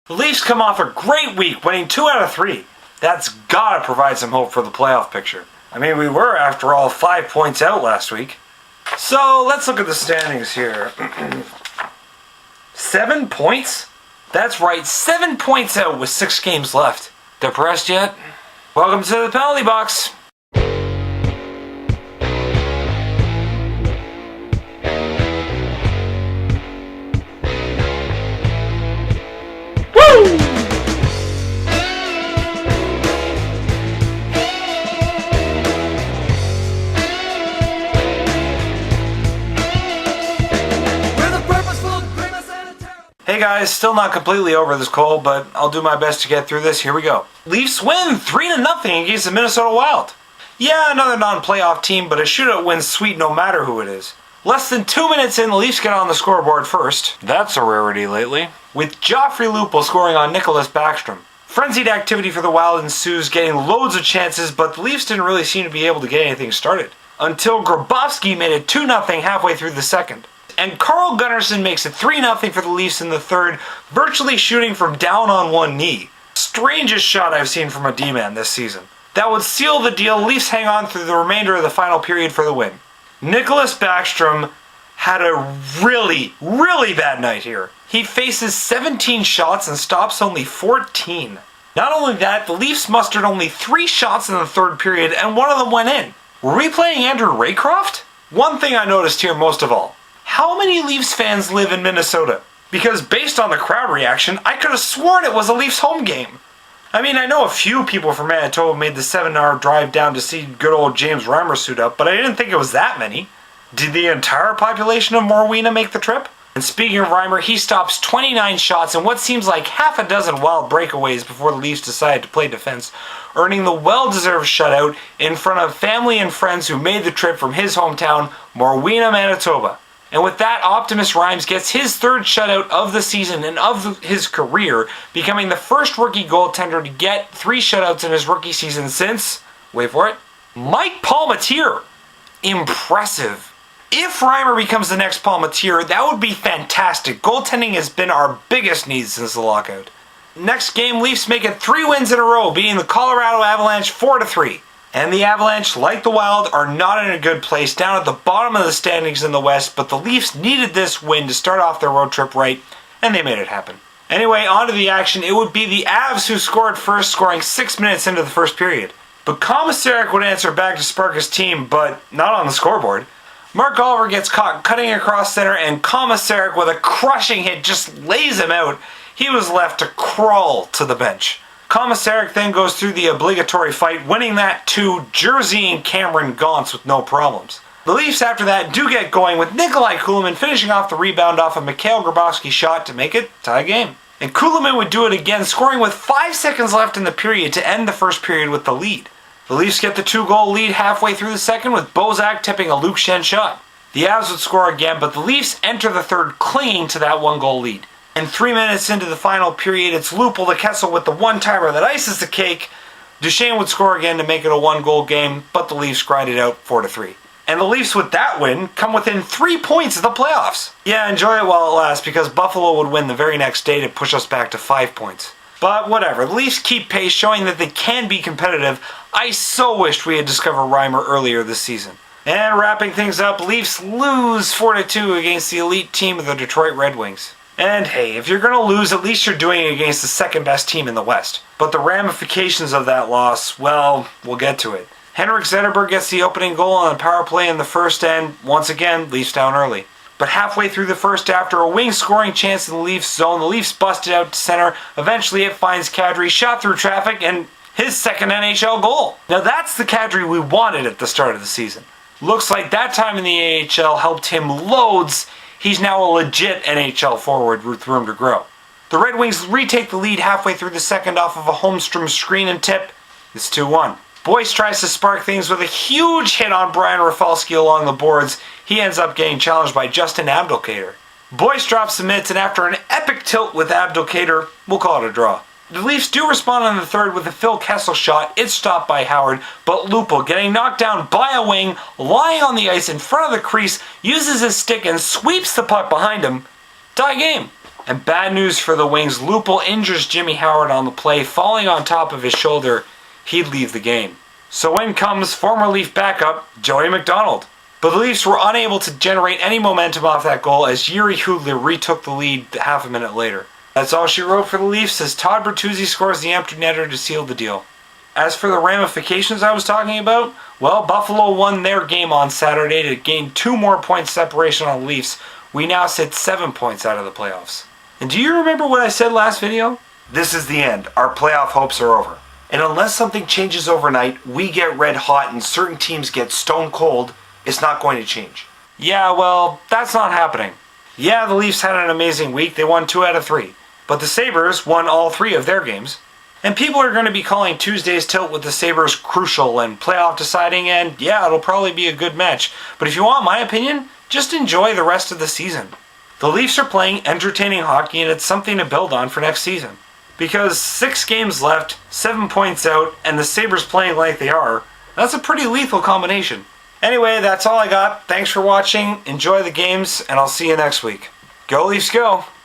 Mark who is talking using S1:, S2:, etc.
S1: The Leafs come off a great week, winning 2 out of 3. That's gotta provide some hope for the playoff picture. I mean, we were, after all, 5 points out last week. So, let's look at the standings here. 7 points? That's right, 7 points out with 6 games left. Depressed yet? Welcome to the penalty box. Hey guys, still not completely over this cold, but I'll do my best to get through this. Here we go. Leafs win 3-0 against the Minnesota Wild. Yeah, another non-playoff team, but a shootout win's sweet no matter who it is. Less than 2 minutes in, the Leafs get on the scoreboard first. That's a rarity lately. With Joffrey Lupul scoring on Nicholas Backstrom. Frenzied activity for the Wild ensues, getting loads of chances, but the Leafs didn't really seem to be able to get anything started. Until Grabowski made it 2-0 halfway through the second. And Carl Gunnarsson makes it 3-0 for the Leafs in the third, virtually shooting from down on one knee. Strangest shot I've seen from a D-man this season. That would seal the deal. Leafs hang on through the remainder of the final period for the win. Nicholas Backstrom had a really bad night here. He faces 17 shots and stops only 14. Not only that, the Leafs mustered only 3 shots in the third period, and one of them went in. Were we playing Andrew Raycroft? One thing I noticed here most of all. How many Leafs fans live in Minnesota? Because based on the crowd reaction, I could have sworn it was a Leafs home game. I mean, I know a few people from Manitoba made the 7-hour drive down to see good old James Reimer suit up, but I didn't think it was that many. Did the entire population of Morweena make the trip? And speaking of Reimer, he stops 29 shots in what seems like half a dozen wild breakaways before the Leafs decided to play defense, earning the well-deserved shutout in front of family and friends who made the trip from his hometown, Morweena, Manitoba. And with that, Optimus Rhymes gets his third shutout of the season and of his career, becoming the first rookie goaltender to get 3 shutouts in his rookie season since, wait for it, Mike Palmateer. Impressive. If Reimer becomes the next Palmateer, that would be fantastic. Goaltending has been our biggest need since the lockout. Next game, Leafs make it 3 wins in a row, beating the Colorado Avalanche 4-3. And the Avalanche, like the Wild, are not in a good place, down at the bottom of the standings in the West, but the Leafs needed this win to start off their road trip right, and they made it happen. Anyway, on to the action. It would be the Avs who scored first, scoring 6 minutes into the first period. But Komisarek would answer back to spark his team, but not on the scoreboard. Mark Oliver gets caught cutting across center, and Komisarek, with a crushing hit, just lays him out. He was left to crawl to the bench. Komisarek then goes through the obligatory fight, winning that to Jersey and Cameron Gaunce with no problems. The Leafs after that do get going, with Nikolai Kulemin finishing off the rebound off a Mikhail Grabowski shot to make it tie game. And Kulemin would do it again, scoring with 5 seconds left in the period to end the first period with the lead. The Leafs get the 2-goal lead halfway through the second, with Bozak tipping a Luke Schenn shot. The Avs would score again, but the Leafs enter the third clinging to that 1-goal lead. And 3 minutes into the final period, it's Lupul to Kessel with the one-timer that ices the cake. Duchesne would score again to make it a 1-goal game, but the Leafs grind it out 4-3. And the Leafs, with that win, come within 3 points of the playoffs. Yeah, enjoy it while it lasts, because Buffalo would win the very next day to push us back to 5 points. But whatever, the Leafs keep pace, showing that they can be competitive. I so wished we had discovered Reimer earlier this season. And wrapping things up, Leafs lose 4-2 against the elite team of the Detroit Red Wings. And hey, if you're going to lose, at least you're doing it against the second best team in the West. But the ramifications of that loss, well, we'll get to it. Henrik Zetterberg gets the opening goal on the power play in the first, and once again, Leafs down early. But halfway through the first, after a wing scoring chance in the Leafs zone, the Leafs busted out to center. Eventually it finds Kadri, shot through traffic, and his second NHL goal. Now that's the Kadri we wanted at the start of the season. Looks like that time in the AHL helped him loads. He's now a legit NHL forward with room to grow. The Red Wings retake the lead halfway through the second off of a Holmstrom screen and tip. It's 2-1. Boyce tries to spark things with a huge hit on Brian Rafalski along the boards. He ends up getting challenged by Justin Abdelkader. Boyce drops the mitts, and after an epic tilt with Abdelkader, we'll call it a draw. The Leafs do respond in the third with a Phil Kessel shot. It's stopped by Howard, but Lupul, getting knocked down by a wing, lying on the ice in front of the crease, uses his stick and sweeps the puck behind him. Tie game. And bad news for the Wings, Lupul injures Jimmy Howard on the play, falling on top of his shoulder. He'd leave the game. So in comes former Leaf backup, Joey McDonald. But the Leafs were unable to generate any momentum off that goal as Jiri Hudler retook the lead half a minute later. That's all she wrote for the Leafs as Todd Bertuzzi scores the empty netter to seal the deal. As for the ramifications I was talking about, well, Buffalo won their game on Saturday to gain 2 more points separation on the Leafs. We now sit 7 points out of the playoffs. And do you remember what I said last video? This is the end. Our playoff hopes are over. And unless something changes overnight, we get red hot and certain teams get stone cold, it's not going to change. Yeah, well, that's not happening. Yeah, the Leafs had an amazing week. They won 2 out of 3. But the Sabres won all 3 of their games. And people are going to be calling Tuesday's tilt with the Sabres crucial and playoff deciding, and yeah, it'll probably be a good match. But if you want my opinion, just enjoy the rest of the season. The Leafs are playing entertaining hockey, and it's something to build on for next season. Because 6 games left, 7 points out, and the Sabres playing like they are, that's a pretty lethal combination. Anyway, that's all I got. Thanks for watching, enjoy the games, and I'll see you next week. Go Leafs, go!